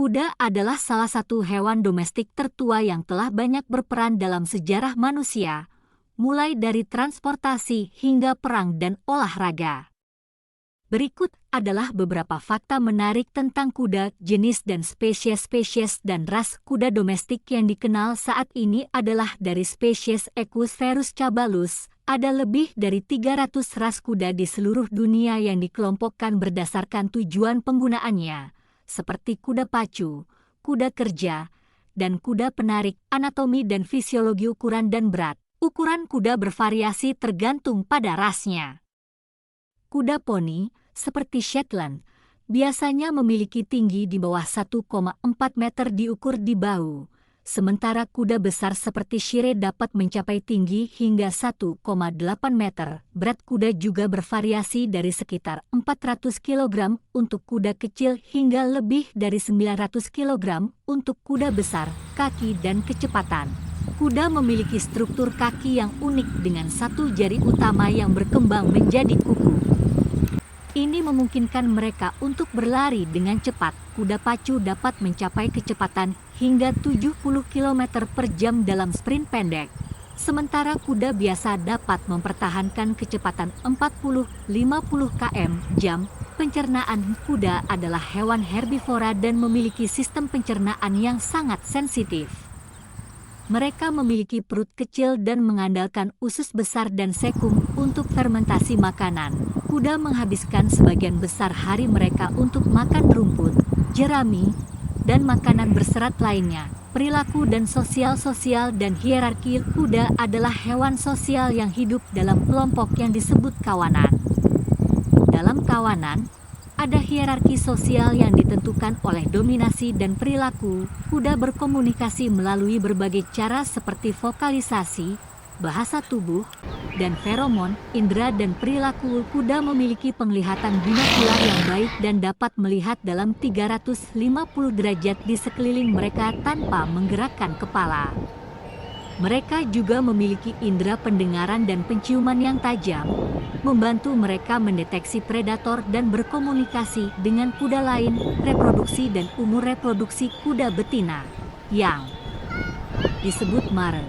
Kuda adalah salah satu hewan domestik tertua yang telah banyak berperan dalam sejarah manusia, mulai dari transportasi hingga perang dan olahraga. Berikut adalah beberapa fakta menarik tentang kuda, jenis dan spesies dan ras kuda domestik yang dikenal saat ini adalah dari spesies Equus caballus. Ada lebih dari 300 ras kuda di seluruh dunia yang dikelompokkan berdasarkan tujuan penggunaannya, seperti kuda pacu, kuda kerja, dan kuda penarik. Anatomi dan fisiologi ukuran dan berat. Ukuran kuda bervariasi tergantung pada rasnya. Kuda poni, seperti Shetland, biasanya memiliki tinggi di bawah 1,4 meter diukur di bahu, sementara kuda besar seperti Shire dapat mencapai tinggi hingga 1,8 meter. Berat kuda juga bervariasi dari sekitar 400 kg untuk kuda kecil hingga lebih dari 900 kg untuk kuda besar. Kaki dan kecepatan. Kuda memiliki struktur kaki yang unik dengan satu jari utama yang berkembang menjadi kuku. Ini memungkinkan mereka untuk berlari dengan cepat. Kuda pacu dapat mencapai kecepatan hingga 70 km per jam dalam sprint pendek. Sementara kuda biasa dapat mempertahankan kecepatan 40-50 km/jam. Pencernaan kuda adalah hewan herbivora dan memiliki sistem pencernaan yang sangat sensitif. Mereka memiliki perut kecil dan mengandalkan usus besar dan sekung untuk fermentasi makanan. Kuda menghabiskan sebagian besar hari mereka untuk makan rumput, jerami, dan makanan berserat lainnya. Perilaku dan sosial dan hierarki. Kuda adalah hewan sosial yang hidup dalam kelompok yang disebut kawanan. Dalam kawanan, ada hierarki sosial yang ditentukan oleh dominasi dan perilaku. Kuda berkomunikasi melalui berbagai cara seperti vokalisasi, bahasa tubuh, dan feromon. Indera dan perilaku. Kuda memiliki penglihatan binokular yang baik dan dapat melihat dalam 350 derajat di sekeliling mereka tanpa menggerakkan kepala. Mereka juga memiliki indera pendengaran dan penciuman yang tajam, membantu mereka mendeteksi predator dan berkomunikasi dengan kuda lain. Reproduksi dan umur reproduksi kuda betina, yang disebut mare,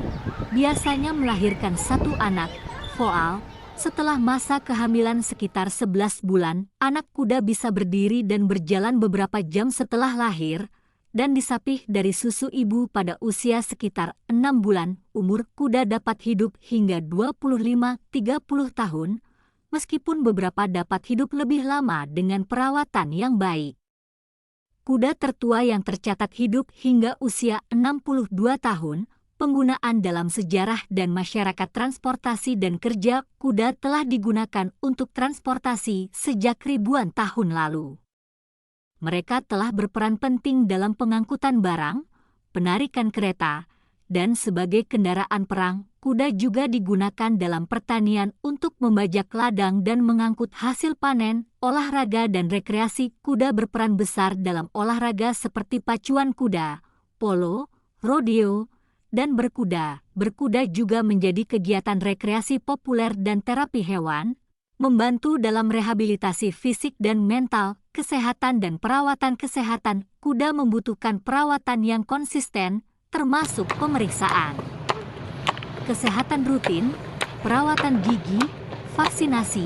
biasanya melahirkan satu anak, foal. Setelah masa kehamilan sekitar 11 bulan, anak kuda bisa berdiri dan berjalan beberapa jam setelah lahir, dan disapih dari susu ibu pada usia sekitar 6 bulan. Umur kuda dapat hidup hingga 25-30 tahun, meskipun beberapa dapat hidup lebih lama dengan perawatan yang baik. Kuda tertua yang tercatat hidup hingga usia 62 tahun, penggunaan dalam sejarah dan masyarakat transportasi dan kerja. Kuda telah digunakan untuk transportasi sejak ribuan tahun lalu. Mereka telah berperan penting dalam pengangkutan barang, penarikan kereta, dan sebagai kendaraan perang. Kuda juga digunakan dalam pertanian untuk membajak ladang dan mengangkut hasil panen. Olahraga dan rekreasi. Kuda berperan besar dalam olahraga seperti pacuan kuda, polo, rodeo, dan berkuda. Berkuda juga menjadi kegiatan rekreasi populer dan terapi hewan, membantu dalam rehabilitasi fisik dan mental. Kesehatan dan perawatan kesehatan. Kuda membutuhkan perawatan yang konsisten, termasuk pemeriksaan kesehatan rutin, perawatan gigi, vaksinasi,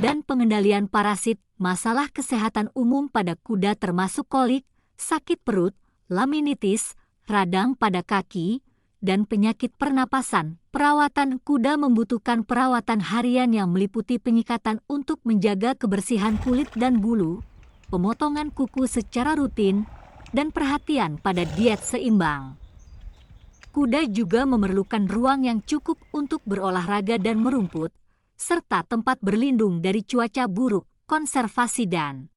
dan pengendalian parasit. Masalah kesehatan umum pada kuda termasuk kolik, sakit perut, laminitis, radang pada kaki, dan penyakit pernapasan. Perawatan kuda membutuhkan perawatan harian yang meliputi penyikatan untuk menjaga kebersihan kulit dan bulu, pemotongan kuku secara rutin, dan perhatian pada diet seimbang. Kuda juga memerlukan ruang yang cukup untuk berolahraga dan merumput, serta tempat berlindung dari cuaca buruk. Konservasi dan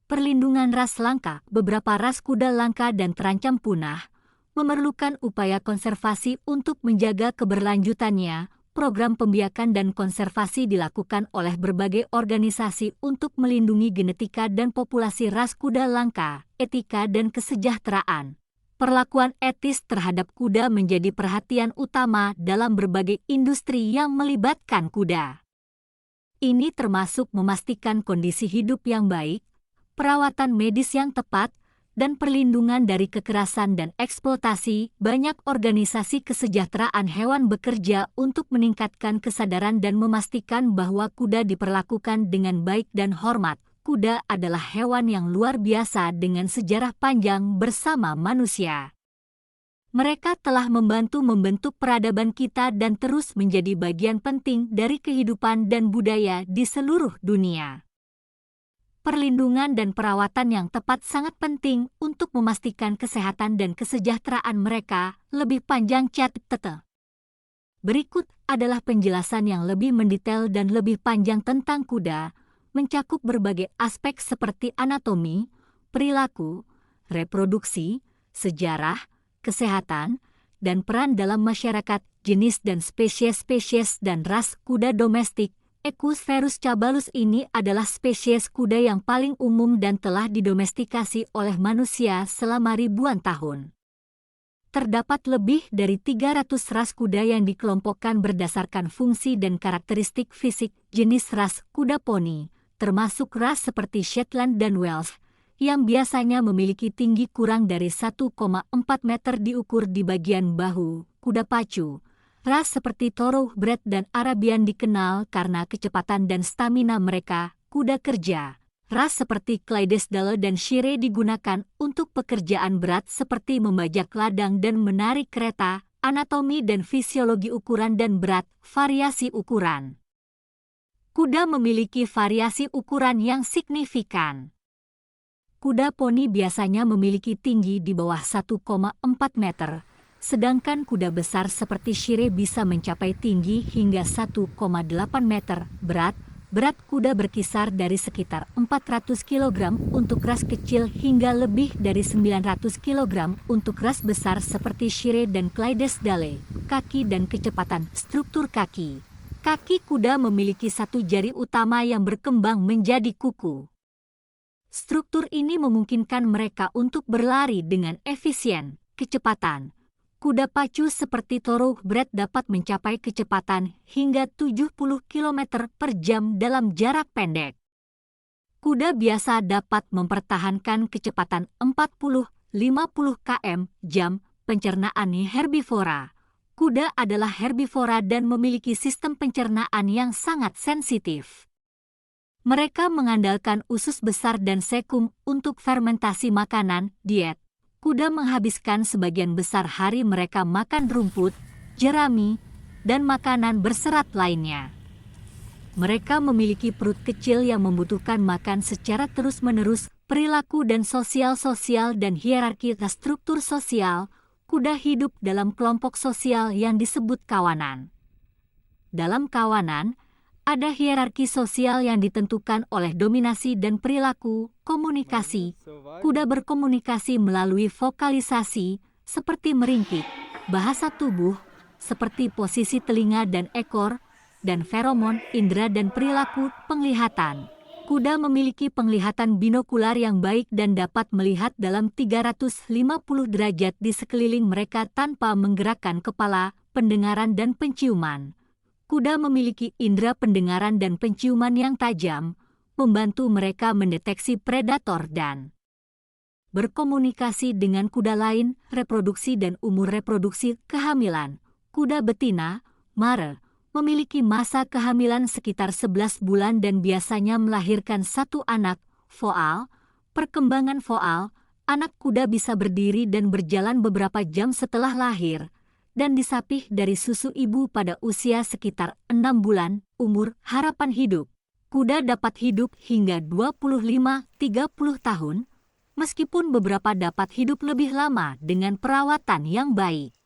perlindungan ras langka. Beberapa ras kuda langka dan terancam punah memerlukan upaya konservasi untuk menjaga keberlanjutannya. Program pembiakan dan konservasi dilakukan oleh berbagai organisasi untuk melindungi genetika dan populasi ras kuda langka. Etika dan kesejahteraan. Perlakuan etis terhadap kuda menjadi perhatian utama dalam berbagai industri yang melibatkan kuda. Ini termasuk memastikan kondisi hidup yang baik, perawatan medis yang tepat, dan perlindungan dari kekerasan dan eksploitasi, banyak organisasi kesejahteraan hewan bekerja untuk meningkatkan kesadaran dan memastikan bahwa kuda diperlakukan dengan baik dan hormat. Kuda adalah hewan yang luar biasa dengan sejarah panjang bersama manusia. Mereka telah membantu membentuk peradaban kita dan terus menjadi bagian penting dari kehidupan dan budaya di seluruh dunia. Perlindungan dan perawatan yang tepat sangat penting untuk memastikan kesehatan dan kesejahteraan mereka. Lebih panjang catat. Berikut adalah penjelasan yang lebih mendetail dan lebih panjang tentang kuda, mencakup berbagai aspek seperti anatomi, perilaku, reproduksi, sejarah, kesehatan, dan peran dalam masyarakat, jenis dan spesies dan ras kuda domestik. Equus ferus caballus ini adalah spesies kuda yang paling umum dan telah didomestikasi oleh manusia selama ribuan tahun. Terdapat lebih dari 300 ras kuda yang dikelompokkan berdasarkan fungsi dan karakteristik fisik. Jenis ras kuda poni, termasuk ras seperti Shetland dan Wales, yang biasanya memiliki tinggi kurang dari 1,4 meter diukur di bagian bahu. Kuda pacu, ras seperti Thoroughbred dan Arabian dikenal karena kecepatan dan stamina mereka. Kuda kerja, ras seperti Clydesdale dan Shire digunakan untuk pekerjaan berat seperti membajak ladang dan menarik kereta. Anatomi dan fisiologi ukuran dan berat, variasi ukuran. Kuda memiliki variasi ukuran yang signifikan. Kuda poni biasanya memiliki tinggi di bawah 1,4 meter, sedangkan kuda besar seperti Shire bisa mencapai tinggi hingga 1,8 meter. Berat kuda berkisar dari sekitar 400 kg untuk ras kecil hingga lebih dari 900 kg untuk ras besar seperti Shire dan Clydesdale. Kaki dan kecepatan. Struktur kaki. Kaki kuda memiliki satu jari utama yang berkembang menjadi kuku. Struktur ini memungkinkan mereka untuk berlari dengan efisien. Kecepatan. Kuda pacu seperti Thoroughbred dapat mencapai kecepatan hingga 70 km per jam dalam jarak pendek. Kuda biasa dapat mempertahankan kecepatan 40-50 km/jam. Pencernaan herbivora. Kuda adalah herbivora dan memiliki sistem pencernaan yang sangat sensitif. Mereka mengandalkan usus besar dan sekum untuk fermentasi makanan. Diet. Kuda menghabiskan sebagian besar hari mereka makan rumput, jerami, dan makanan berserat lainnya. Mereka memiliki perut kecil yang membutuhkan makan secara terus-menerus. Perilaku dan sosial dan hierarki struktur sosial. Kuda hidup dalam kelompok sosial yang disebut kawanan. Dalam kawanan, ada hierarki sosial yang ditentukan oleh dominasi dan perilaku. Komunikasi. Kuda berkomunikasi melalui vokalisasi, seperti meringkik, bahasa tubuh, seperti posisi telinga dan ekor, dan feromon, indera dan perilaku penglihatan. Kuda memiliki penglihatan binokular yang baik dan dapat melihat dalam 350 derajat di sekeliling mereka tanpa menggerakkan kepala. Pendengaran dan penciuman. Kuda memiliki indera pendengaran dan penciuman yang tajam, membantu mereka mendeteksi predator dan berkomunikasi dengan kuda lain. Reproduksi dan umur reproduksi. Kehamilan. Kuda betina, mare, memiliki masa kehamilan sekitar 11 bulan dan biasanya melahirkan satu anak. Foal. Perkembangan foal. Anak kuda bisa berdiri dan berjalan beberapa jam setelah lahir dan disapih dari susu ibu pada usia sekitar 6 bulan. Umur harapan hidup. Kuda dapat hidup hingga 25-30 tahun, meskipun beberapa dapat hidup lebih lama dengan perawatan yang baik.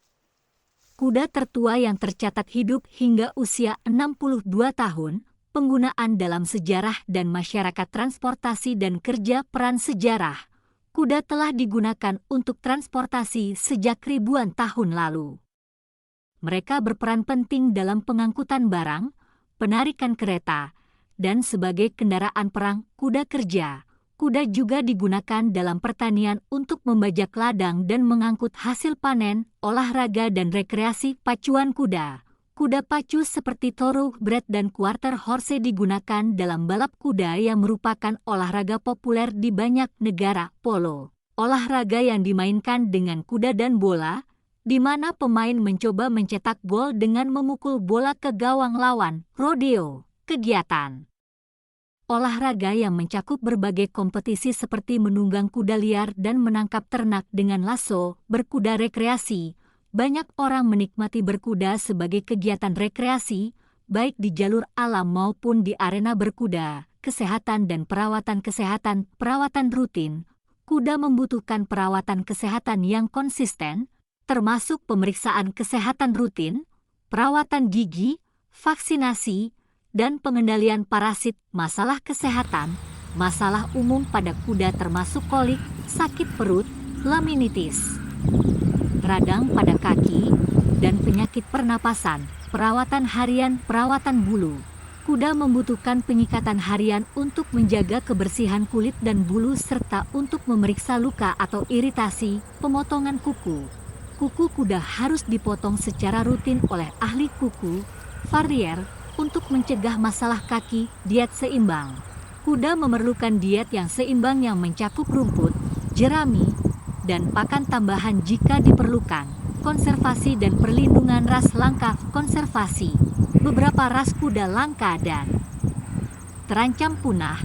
Kuda tertua yang tercatat hidup hingga usia 62 tahun, penggunaan dalam sejarah dan masyarakat transportasi dan kerja. Peran sejarah. Kuda telah digunakan untuk transportasi sejak ribuan tahun lalu. Mereka berperan penting dalam pengangkutan barang, penarikan kereta, dan sebagai kendaraan perang. Kuda kerja. Kuda juga digunakan dalam pertanian untuk membajak ladang dan mengangkut hasil panen, olahraga dan rekreasi. Pacuan kuda. Kuda pacu seperti Thoroughbred dan Quarter Horse digunakan dalam balap kuda yang merupakan olahraga populer di banyak negara. Polo. olahraga yang dimainkan dengan kuda dan bola, di mana pemain mencoba mencetak gol dengan memukul bola ke gawang lawan. Rodeo, kegiatan olahraga yang mencakup berbagai kompetisi seperti menunggang kuda liar dan menangkap ternak dengan lasso. Berkuda rekreasi, banyak orang menikmati berkuda sebagai kegiatan rekreasi, baik di jalur alam maupun di arena berkuda. Kesehatan dan perawatan kesehatan, perawatan rutin. Kuda membutuhkan perawatan kesehatan yang konsisten, termasuk pemeriksaan kesehatan rutin, perawatan gigi, vaksinasi, dan pengendalian parasit. Masalah kesehatan, masalah umum pada kuda termasuk kolik, sakit perut, laminitis, radang pada kaki, dan penyakit pernapasan. Perawatan harian, perawatan bulu. Kuda membutuhkan pengikatan harian untuk menjaga kebersihan kulit dan bulu serta untuk memeriksa luka atau iritasi. Pemotongan kuku. Kuku kuda harus dipotong secara rutin oleh ahli kuku, farrier, untuk mencegah masalah kaki. Diet seimbang. Kuda memerlukan diet yang seimbang yang mencakup rumput, jerami, dan pakan tambahan jika diperlukan. Konservasi dan perlindungan ras langka. Konservasi. Beberapa ras kuda langka dan terancam punah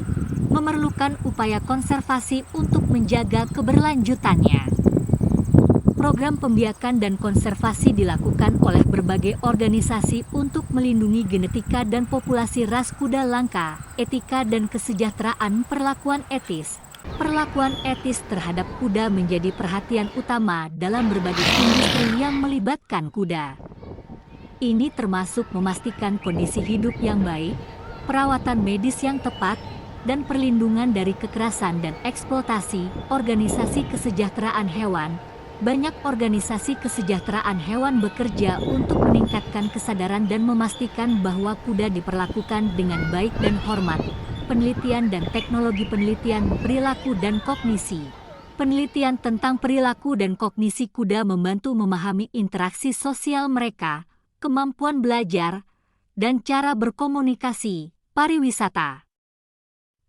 memerlukan upaya konservasi untuk menjaga keberlanjutannya. Program pembiakan dan konservasi dilakukan oleh berbagai organisasi untuk melindungi genetika dan populasi ras kuda langka. Etika dan kesejahteraan. Perlakuan etis. Perlakuan etis terhadap kuda menjadi perhatian utama dalam berbagai industri yang melibatkan kuda. Ini termasuk memastikan kondisi hidup yang baik, perawatan medis yang tepat, dan perlindungan dari kekerasan dan eksploitasi. Organisasi kesejahteraan hewan. Banyak organisasi kesejahteraan hewan bekerja untuk meningkatkan kesadaran dan memastikan bahwa kuda diperlakukan dengan baik dan hormat. Penelitian dan teknologi. Penelitian perilaku dan kognisi. Penelitian tentang perilaku dan kognisi kuda membantu memahami interaksi sosial mereka, kemampuan belajar, dan cara berkomunikasi. Pariwisata.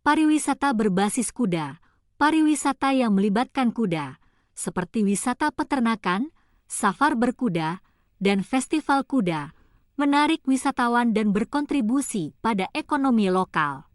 Pariwisata berbasis kuda. Pariwisata yang melibatkan kuda, seperti wisata peternakan, safar berkuda, dan festival kuda, menarik wisatawan dan berkontribusi pada ekonomi lokal.